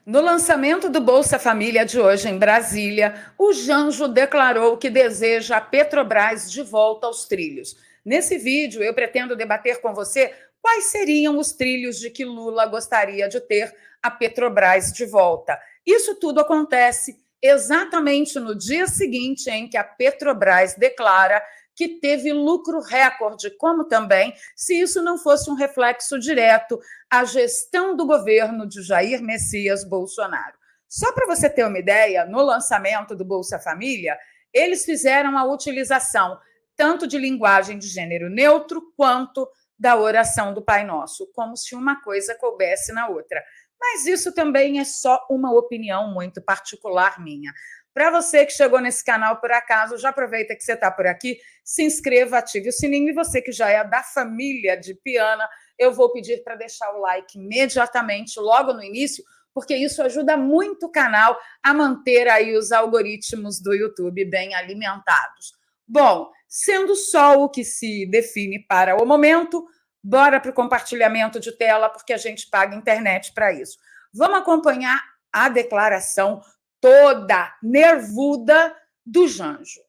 No lançamento do Bolsa Família de hoje em Brasília, o Janjo declarou que deseja a Petrobras de volta aos trilhos. Nesse vídeo, eu pretendo debater com você quais seriam os trilhos de que Lula gostaria de ter a Petrobras de volta. Isso tudo acontece exatamente no dia seguinte em que a Petrobras declara que teve lucro recorde, como também se isso não fosse um reflexo direto à gestão do governo de Jair Messias Bolsonaro. Só para você ter uma ideia, no lançamento do Bolsa Família, eles fizeram a utilização tanto de linguagem de gênero neutro quanto da oração do Pai Nosso, como se uma coisa coubesse na outra. Mas isso também é só uma opinião muito particular minha. Para você que chegou nesse canal por acaso, já aproveita que você está por aqui, se inscreva, ative o sininho, e você que já é da família de Piana, eu vou pedir para deixar o like imediatamente, logo no início, porque isso ajuda muito o canal a manter aí os algoritmos do YouTube bem alimentados. Bom, sendo só o que se define para o momento, bora para o compartilhamento de tela, porque a gente paga internet para isso. Vamos acompanhar a declaração toda nervuda do Janjo.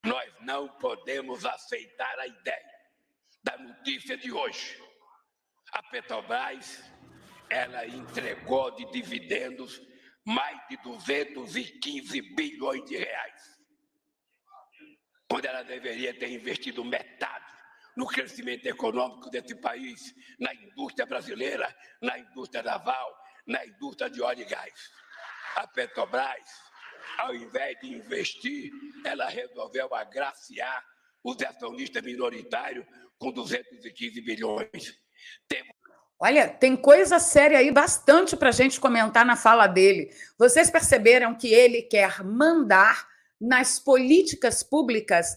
Nós não podemos aceitar a ideia da notícia de hoje. A Petrobras, ela entregou de dividendos mais de 215 bilhões de reais, quando ela deveria ter investido metade no crescimento econômico desse país, na indústria brasileira, na indústria naval, na indústria de óleo e gás. A Petrobras, ao invés de investir, ela resolveu agraciar os acionistas minoritários com 215 bilhões. Olha, tem coisa séria aí, bastante para a gente comentar na fala dele. Vocês perceberam que ele quer mandar nas políticas públicas,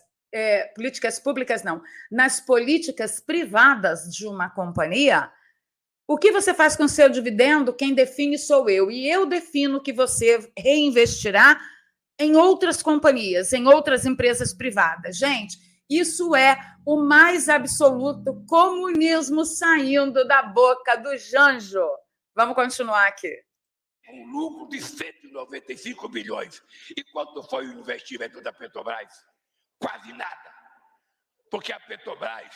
nas políticas privadas de uma companhia? O que você faz com o seu dividendo, quem define sou eu. E eu defino que você reinvestirá em outras companhias, em outras empresas privadas. Gente, isso é o mais absoluto comunismo saindo da boca do Janjo. Vamos continuar aqui. Um lucro de 195 bilhões. E quanto foi o investimento da Petrobras? Quase nada. Porque a Petrobras,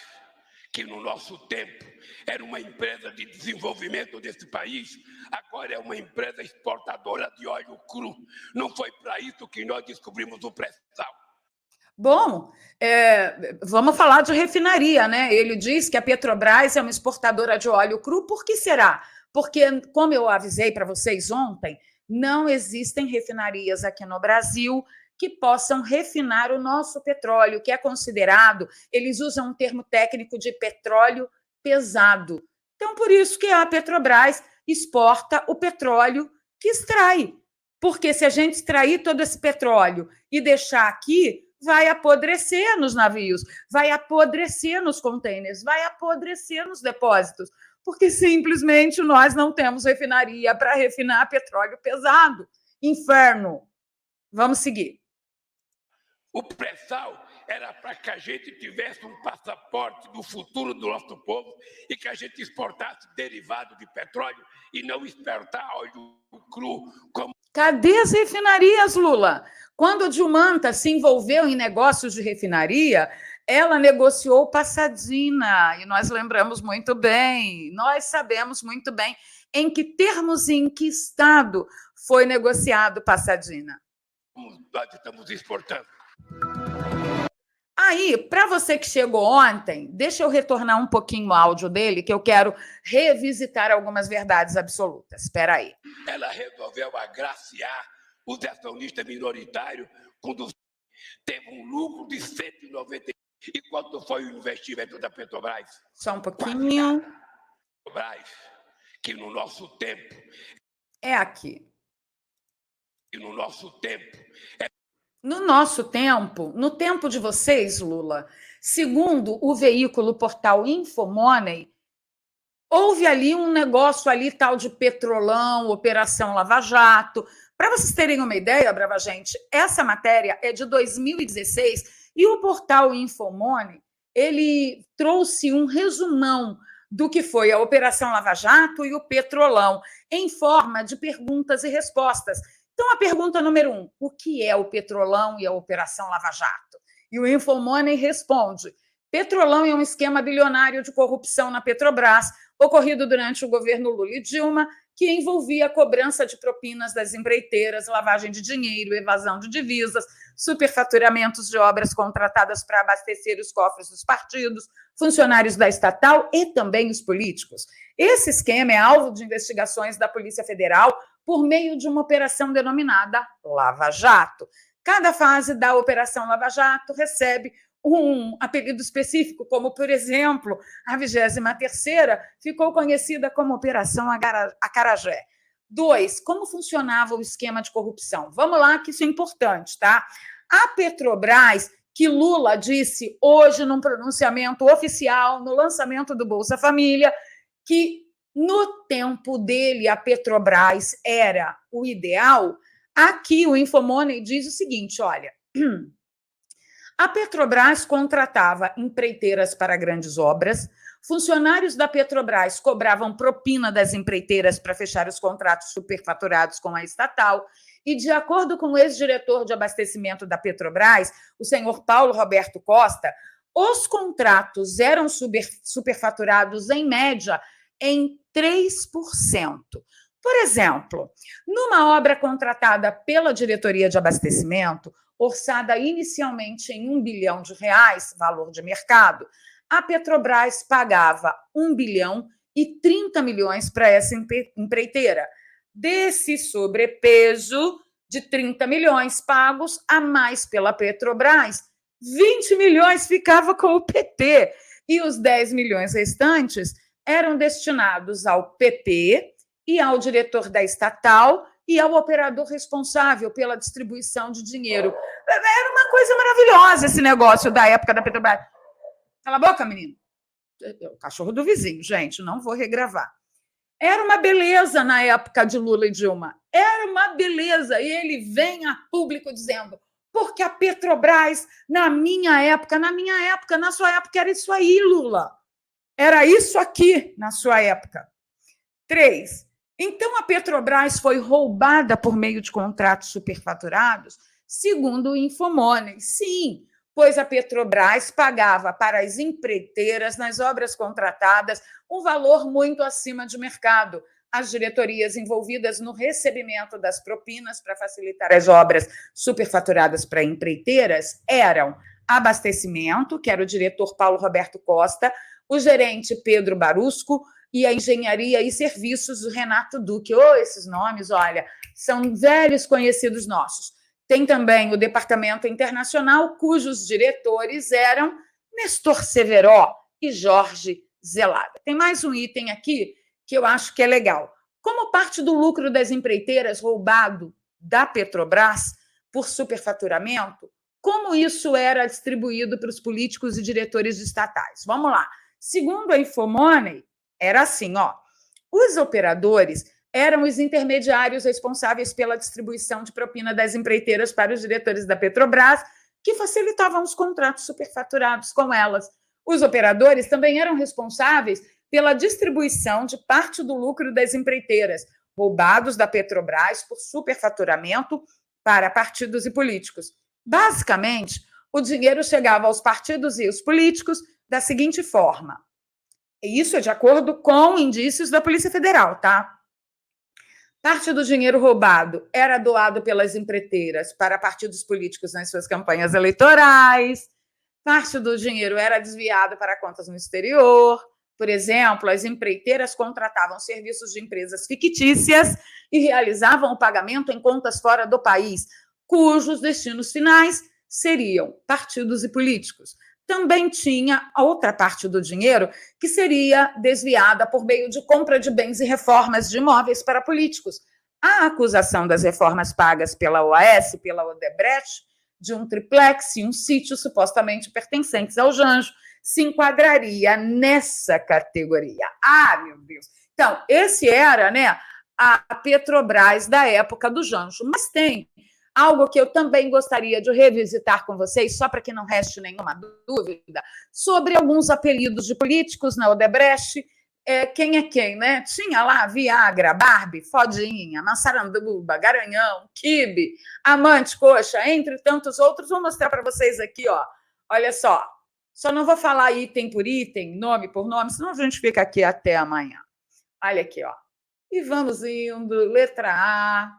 que no nosso tempo era uma empresa de desenvolvimento desse país, agora é uma empresa exportadora de óleo cru. Não foi para isso que nós descobrimos o pré-sal. Bom, vamos falar de refinaria, né? Ele diz que a Petrobras é uma exportadora de óleo cru. Por que será? Porque, como eu avisei para vocês ontem, não existem refinarias aqui no Brasil que possam refinar o nosso petróleo, que é considerado, eles usam um termo técnico de petróleo pesado. Então, por isso que a Petrobras exporta o petróleo que extrai. Porque se a gente extrair todo esse petróleo e deixar aqui, vai apodrecer nos navios, vai apodrecer nos contêineres, vai apodrecer nos depósitos, porque simplesmente nós não temos refinaria para refinar petróleo pesado. Inferno. Vamos seguir. O pré-sal era para que a gente tivesse um passaporte do futuro do nosso povo e que a gente exportasse derivado de petróleo e não exportar óleo cru. Cadê as refinarias, Lula? Quando a Dilmanta se envolveu em negócios de refinaria, ela negociou Passadina, e nós lembramos muito bem, nós sabemos muito bem em que termos e em que estado foi negociado Passadina. Nós estamos exportando. Aí, para você que chegou ontem, deixa eu retornar um pouquinho o áudio dele, que eu quero revisitar algumas verdades absolutas. Espera aí. Ela resolveu agraciar os acionistas minoritários quando teve um lucro de 190. E quanto foi o investimento da Petrobras? Só um pouquinho. Petrobras, que no nosso tempo... É aqui. E no nosso tempo... No nosso tempo, no tempo de vocês, Lula, segundo o veículo portal Infomoney, houve ali um negócio ali tal de Petrolão, Operação Lava Jato. Para vocês terem uma ideia, brava gente, essa matéria é de 2016 e o portal Infomoney, ele trouxe um resumão do que foi a Operação Lava Jato e o Petrolão, em forma de perguntas e respostas. Então, a pergunta número 1, o que é o Petrolão e a Operação Lava Jato? E o Infomoney responde, Petrolão é um esquema bilionário de corrupção na Petrobras, ocorrido durante o governo Lula e Dilma, que envolvia a cobrança de propinas das empreiteiras, lavagem de dinheiro, evasão de divisas, superfaturamentos de obras contratadas para abastecer os cofres dos partidos, funcionários da estatal e também os políticos. Esse esquema é alvo de investigações da Polícia Federal por meio de uma operação denominada Lava Jato. Cada fase da Operação Lava Jato recebe um apelido específico, como, por exemplo, a 23ª ficou conhecida como Operação Acarajé. 2, como funcionava o esquema de corrupção? Vamos lá, que isso é importante, tá? A Petrobras, que Lula disse hoje num pronunciamento oficial, no lançamento do Bolsa Família, que no tempo dele a Petrobras era o ideal, aqui o Infomoney diz o seguinte, olha... A Petrobras contratava empreiteiras para grandes obras, funcionários da Petrobras cobravam propina das empreiteiras para fechar os contratos superfaturados com a estatal e, de acordo com o ex-diretor de abastecimento da Petrobras, o senhor Paulo Roberto Costa, os contratos eram superfaturados, em média, em 3%. Por exemplo, numa obra contratada pela Diretoria de Abastecimento, orçada inicialmente em R$1 bilhão, valor de mercado, a Petrobras pagava R$1 bilhão e 30 milhões para essa empreiteira. Desse sobrepeso de 30 milhões pagos a mais pela Petrobras, 20 milhões ficava com o PT e os 10 milhões restantes eram destinados ao PP e ao diretor da estatal e ao operador responsável pela distribuição de dinheiro. Era uma coisa maravilhosa esse negócio da época da Petrobras. Cala a boca, menino. O cachorro do vizinho, gente, não vou regravar. Era uma beleza na época de Lula e Dilma. Era uma beleza. E ele vem a público dizendo, porque a Petrobras, na minha época, na sua época, era isso aí, Lula. Era isso aqui na sua época. 3. Então, a Petrobras foi roubada por meio de contratos superfaturados, segundo o Infomoney. Sim, pois a Petrobras pagava para as empreiteiras, nas obras contratadas, um valor muito acima de mercado. As diretorias envolvidas no recebimento das propinas para facilitar as obras superfaturadas para empreiteiras eram Abastecimento, que era o diretor Paulo Roberto Costa, o gerente Pedro Barusco, e a Engenharia e Serviços do Renato Duque. Esses nomes, olha, são velhos conhecidos nossos. Tem também o Departamento Internacional, cujos diretores eram Nestor Severó e Jorge Zelada. Tem mais um item aqui que eu acho que é legal. Como parte do lucro das empreiteiras roubado da Petrobras por superfaturamento, como isso era distribuído para os políticos e diretores estatais? Vamos lá. Segundo a Infomoney, era assim, os operadores eram os intermediários responsáveis pela distribuição de propina das empreiteiras para os diretores da Petrobras, que facilitavam os contratos superfaturados com elas. Os operadores também eram responsáveis pela distribuição de parte do lucro das empreiteiras, roubados da Petrobras por superfaturamento para partidos e políticos. Basicamente, o dinheiro chegava aos partidos e aos políticos da seguinte forma. Isso é de acordo com indícios da Polícia Federal, tá? Parte do dinheiro roubado era doado pelas empreiteiras para partidos políticos nas suas campanhas eleitorais. Parte do dinheiro era desviado para contas no exterior. Por exemplo, as empreiteiras contratavam serviços de empresas fictícias e realizavam o pagamento em contas fora do país, cujos destinos finais seriam partidos e políticos. Também tinha a outra parte do dinheiro que seria desviada por meio de compra de bens e reformas de imóveis para políticos. A acusação das reformas pagas pela OAS, pela Odebrecht, de um triplex e um sítio supostamente pertencentes ao Janjo, se enquadraria nessa categoria. Meu Deus! Então, esse era, a Petrobras da época do Janjo. Mas tem algo que eu também gostaria de revisitar com vocês, só para que não reste nenhuma dúvida, sobre alguns apelidos de políticos na Odebrecht quem é quem, né? Tinha lá Viagra, Barbie, Fodinha, Massaranduba, Garanhão, Quibe, Amante, Coxa, entre tantos outros. Vou mostrar para vocês aqui, ó. Olha só. Só não vou falar item por item, nome por nome, senão a gente fica aqui até amanhã. Olha aqui, ó. E vamos indo. Letra A.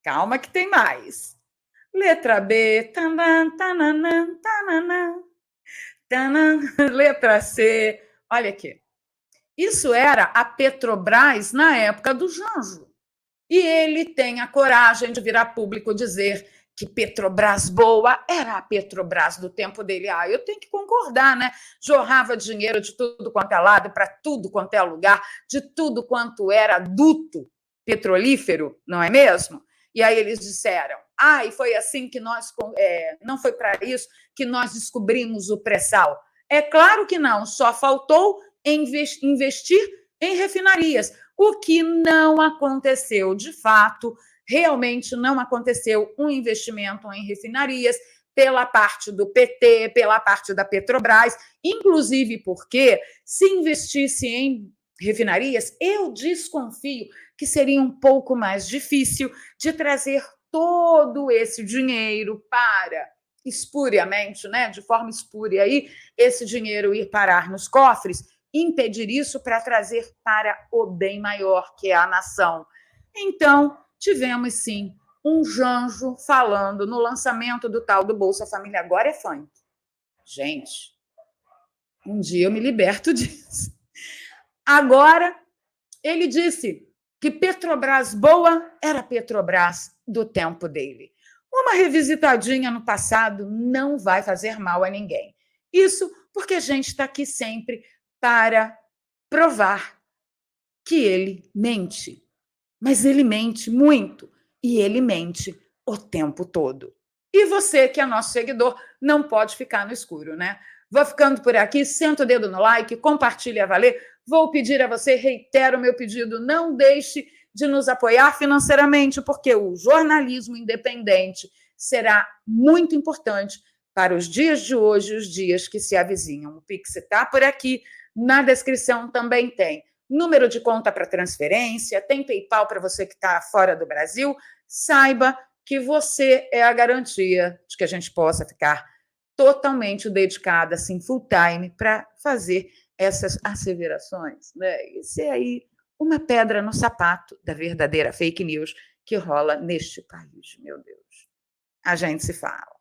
Calma que tem mais. Letra B. Tanã, tananã, tananã, tanã. Letra C. Olha aqui. Isso era a Petrobras na época do Janjo. E ele tem a coragem de vir a público dizer que Petrobras boa era a Petrobras do tempo dele. Eu tenho que concordar, né? Jorrava dinheiro de tudo quanto é lado, para tudo quanto é lugar, de tudo quanto era duto petrolífero, não é mesmo? E aí eles disseram, e foi assim que nós... não foi para isso que nós descobrimos o pré-sal. É claro que não, só faltou investir em refinarias, o que não aconteceu de fato. Realmente não aconteceu um investimento em refinarias pela parte do PT, pela parte da Petrobras, inclusive porque, se investisse em refinarias, eu desconfio que seria um pouco mais difícil de trazer todo esse dinheiro para, espuriamente, né, de forma espúria, aí, esse dinheiro ir parar nos cofres, impedir isso para trazer para o bem maior, que é a nação. Então, tivemos, sim, um Janjo falando no lançamento do tal do Bolsa Família. Agora é funk. Gente, um dia eu me liberto disso. Agora, ele disse que Petrobras boa era Petrobras do tempo dele. Uma revisitadinha no passado não vai fazer mal a ninguém. Isso porque a gente está aqui sempre para provar que ele mente. Mas ele mente muito e ele mente o tempo todo. E você, que é nosso seguidor, não pode ficar no escuro, né? Vou ficando por aqui, senta o dedo no like, compartilha a valer. Vou pedir a você, reitero o meu pedido, não deixe de nos apoiar financeiramente, porque o jornalismo independente será muito importante para os dias de hoje e os dias que se avizinham. O Pix está por aqui, na descrição também tem número de conta para transferência, tem PayPal para você que está fora do Brasil. Saiba que você é a garantia de que a gente possa ficar totalmente dedicada, assim, full time, para fazer essas asseverações, né? Isso é aí uma pedra no sapato da verdadeira fake news que rola neste país, meu Deus. A gente se fala.